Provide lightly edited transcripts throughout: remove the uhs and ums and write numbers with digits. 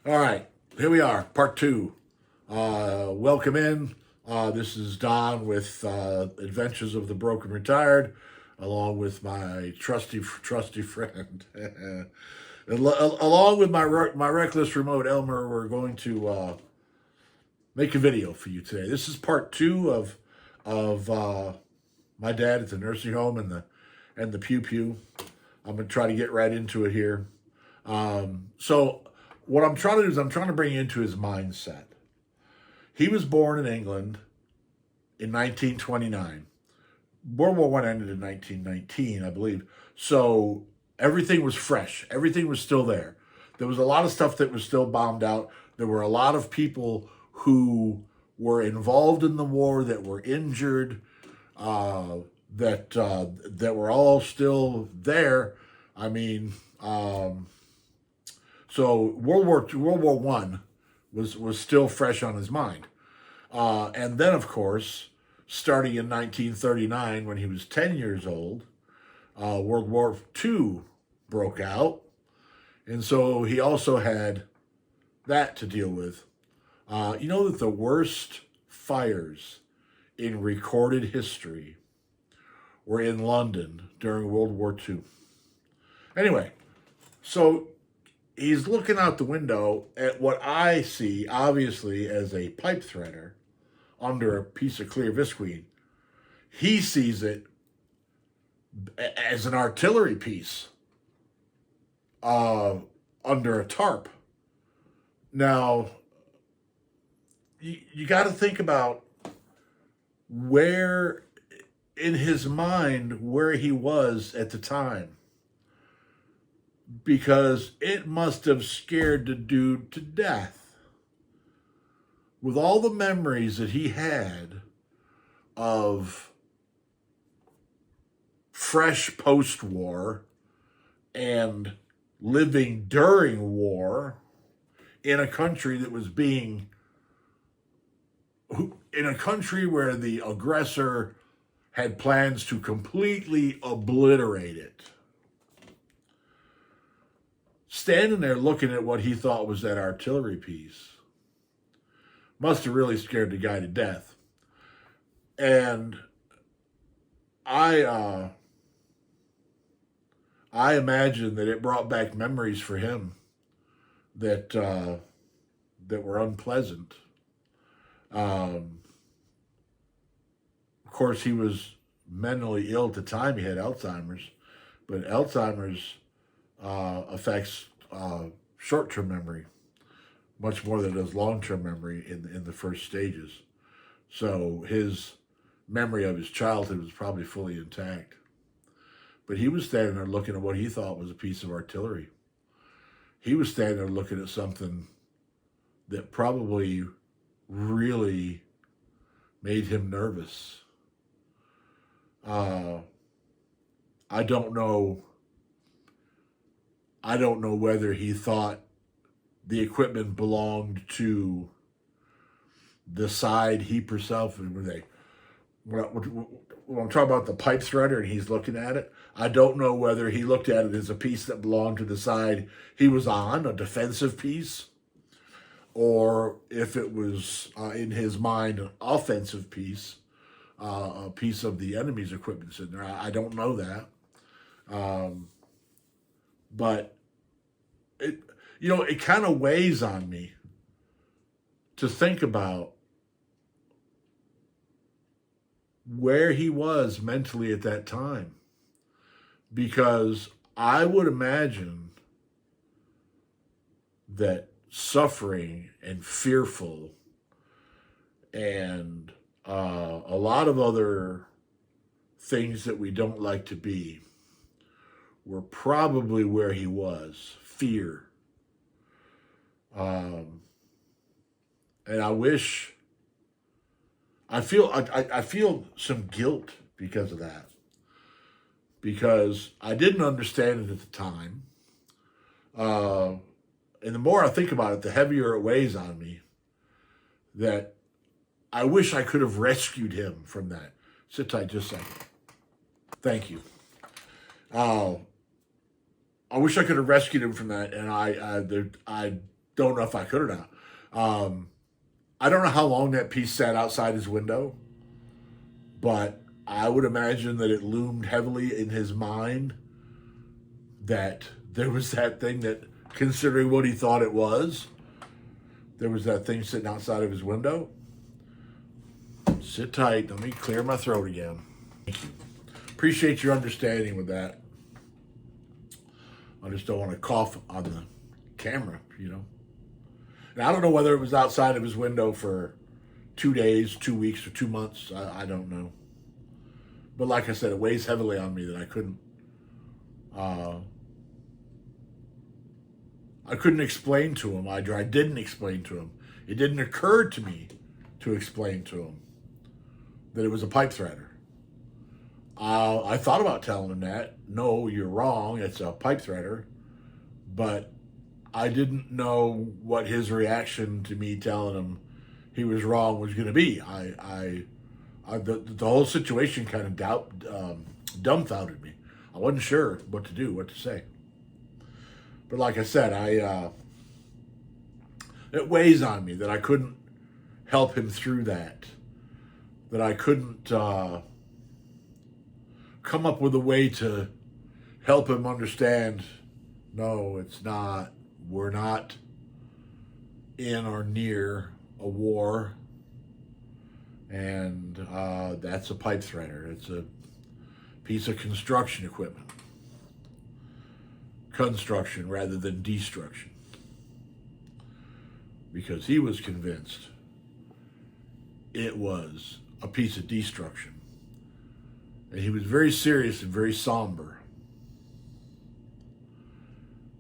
All right, here we are, part two. Welcome in. This is Don with Adventures of the Broken Retired, along with my trusty friend. Along with my reckless remote Elmer, we're going to make a video for you today. This is part two of my dad at the nursing home and the pew pew. I'm gonna try to get right into it here. So what I'm trying to do is I'm trying to bring you into his mindset. He was born in England in 1929. World War One ended in 1919, I believe. So everything was fresh. Everything was still there. There was a lot of stuff that was still bombed out. There were a lot of people who were involved in the war that were injured, that were all still there. I mean, so World War One was still fresh on his mind, and then of course, starting in 1939 when he was 10 years old, World War Two broke out, and so he also had that to deal with. You know that the worst fires in recorded history were in London during World War Two. Anyway, so he's looking out the window at what I see, obviously, as a pipe threader under a piece of clear visqueen. He sees it as an artillery piece under a tarp. Now, you got to think about where, in his mind, where he was at the time, because it must have scared the dude to death. With all the memories that he had of fresh post-war and living during war in a country that was being, in a country where the aggressor had plans to completely obliterate it. Standing there looking at what he thought was that artillery piece must have really scared the guy to death. And I imagine that it brought back memories for him that that were unpleasant. Of course, he was mentally ill at the time. He had Alzheimer's, but Alzheimer's affects short-term memory much more than it does long-term memory in the first stages. So his memory of his childhood was probably fully intact. But he was standing there looking at what he thought was a piece of artillery. He was standing there looking at something that probably really made him nervous. I don't know whether he thought the equipment belonged to the side he himself. When I'm talking about the pipe threader and he's looking at it, I don't know whether he looked at it as a piece that belonged to the side he was on, a defensive piece, or if it was, in his mind, an offensive piece, a piece of the enemy's equipment in there. I don't know that. But it kind of weighs on me to think about where he was mentally at that time, because I would imagine that suffering and fearful and a lot of other things that we don't like to be were probably where he was. Fear. And I feel some guilt because of that. Because I didn't understand it at the time. And the more I think about it, the heavier it weighs on me. That I wish I could have rescued him from that. Sit tight just a second. Thank you. I wish I could have rescued him from that, and I don't know if I could or not. I don't know how long that piece sat outside his window, but I would imagine that it loomed heavily in his mind that there was that thing that, considering what he thought it was, there was that thing sitting outside of his window. Sit tight. Let me clear my throat again. Thank you. Appreciate your understanding with that. I just don't want to cough on the camera, you know. And I don't know whether it was outside of his window for 2 days, 2 weeks, or 2 months. I don't know. But like I said, it weighs heavily on me that I couldn't explain to him. I didn't explain to him. It didn't occur to me to explain to him that it was a pipe threader. I thought about telling him that. No, you're wrong. It's a pipe threader. But I didn't know what his reaction to me telling him he was wrong was going to be. The whole situation kind of dumbfounded me. I wasn't sure what to do, what to say. But like I said, it weighs on me that I couldn't help him through that. That I couldn't come up with a way to help him understand, no, it's not. We're not in or near a war. And that's a pipe threader. It's a piece of construction equipment. Construction rather than destruction. Because he was convinced it was a piece of destruction. And he was very serious and very somber.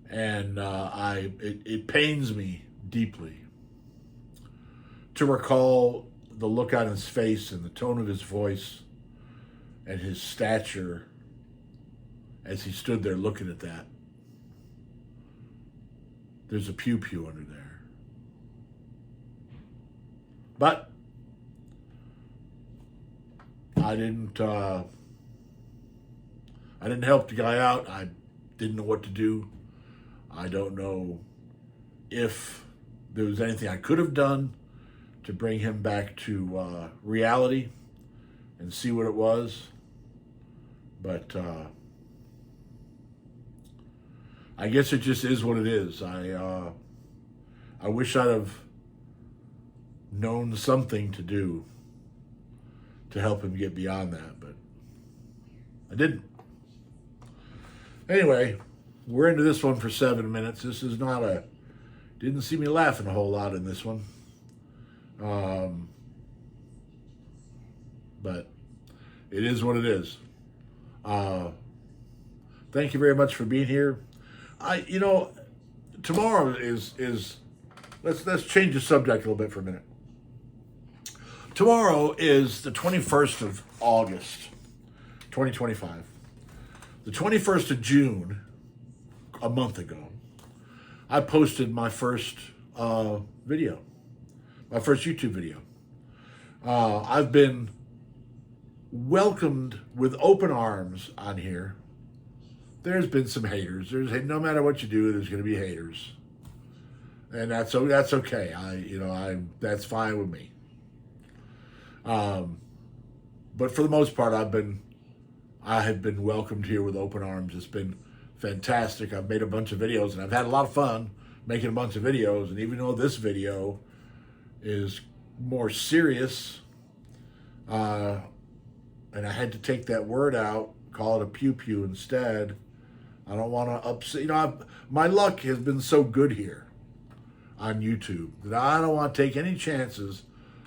And it pains me deeply to recall the look on his face and the tone of his voice and his stature as he stood there looking at that. There's a pew-pew under there. But I didn't help the guy out. I didn't know what to do. I don't know if there was anything I could have done to bring him back to reality and see what it was. But I guess it just is what it is. I wish I'd have known something to do to help him get beyond that, but I didn't. Anyway, we're into this one for 7 minutes. This is not didn't see me laughing a whole lot in this one. But it is what it is. Thank you very much for being here. Tomorrow is let's change the subject a little bit for a minute. Tomorrow is the 21st of August, 2025. The 21st of June, a month ago, I posted my first video, my first YouTube video. I've been welcomed with open arms on here. There's been some haters. No matter what you do, there's going to be haters, and that's okay. That's fine with me. But for the most part, I have been welcomed here with open arms. It's been fantastic. I've made a bunch of videos, and I've had a lot of fun making a bunch of videos. And even though this video is more serious, and I had to take that word out, call it a pew-pew instead. I don't want to upset. My luck has been so good here on YouTube that I don't want to take any chances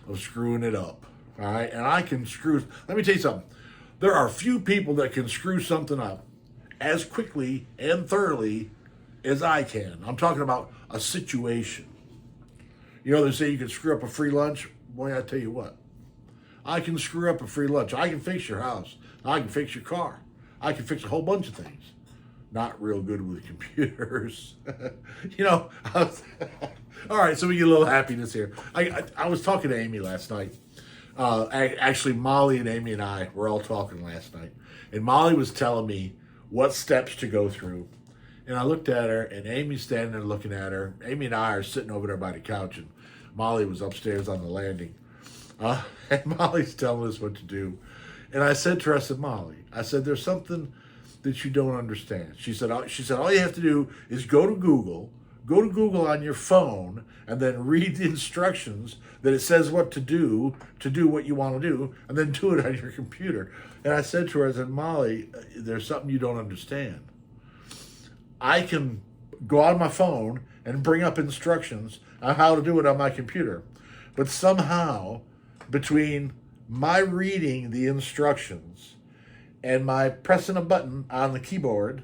of screwing it up. All right, and I can screw. Let me tell you something. There are few people that can screw something up as quickly and thoroughly as I can. I'm talking about a situation. They say you can screw up a free lunch. Boy, I tell you what. I can screw up a free lunch. I can fix your house. I can fix your car. I can fix a whole bunch of things. Not real good with computers. All right, so we get a little happiness here. I was talking to Amy last night. Actually, Molly and Amy and I were all talking last night. And Molly was telling me what steps to go through And I looked at her, and Amy's standing there looking at her. Amy and I are sitting over there by the couch, and Molly was upstairs on the landing. And Molly's telling us what to do. And I said to her, I said, Molly, I said, there's something that you don't understand. She said, all you have to do is go to Google on your phone, and then read the instructions that it says what to do what you want to do, and then do it on your computer. And I said to her, I said, Molly, there's something you don't understand. I can go on my phone and bring up instructions on how to do it on my computer. But somehow, between my reading the instructions and my pressing a button on the keyboard,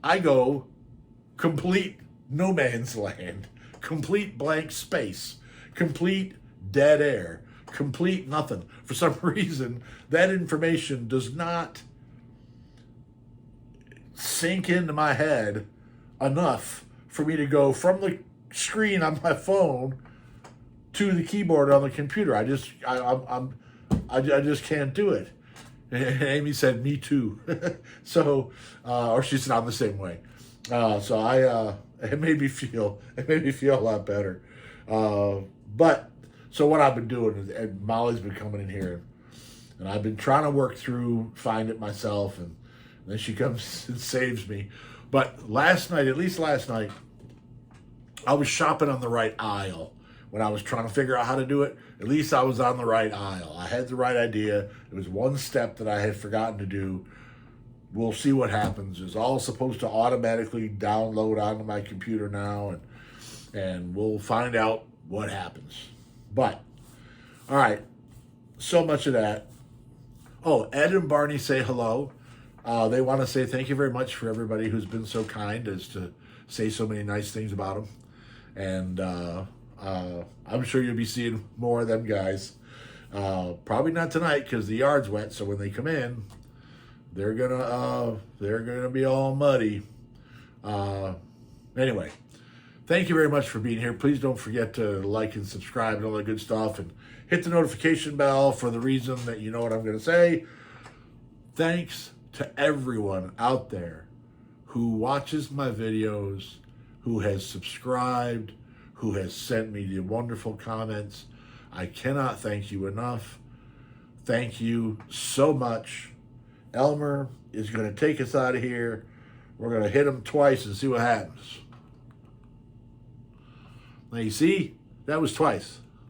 I go complete no man's land, complete blank space, complete dead air, complete nothing. For some reason, that information does not sink into my head enough for me to go from the screen on my phone to the keyboard on the computer. I just can't do it. And Amy said, "Me too." So, or she said, "I'm the same way." It made me feel a lot better. But so what I've been doing is, and Molly's been coming in here, and I've been trying to work through, find it myself, and then she comes and saves me. But last night, at least last night, I was shopping on the right aisle when I was trying to figure out how to do it. At least I was on the right aisle. I had the right idea. It was one step that I had forgotten to do. We'll see what happens. It's all supposed to automatically download onto my computer now, and we'll find out what happens. But, all right, so much of that. Oh, Ed and Barney say hello. They want to say thank you very much for everybody who's been so kind as to say so many nice things about them. And I'm sure you'll be seeing more of them guys. Probably not tonight because the yard's wet. So when they come in, they're gonna be all muddy. Anyway, thank you very much for being here. Please don't forget to like and subscribe and all that good stuff, and hit the notification bell for the reason that you know what I'm going to say. Thanks to everyone out there who watches my videos, who has subscribed, who has sent me the wonderful comments. I cannot thank you enough. Thank you so much. Elmer is going to take us out of here. We're going to hit him twice and see what happens. Now you see, that was twice.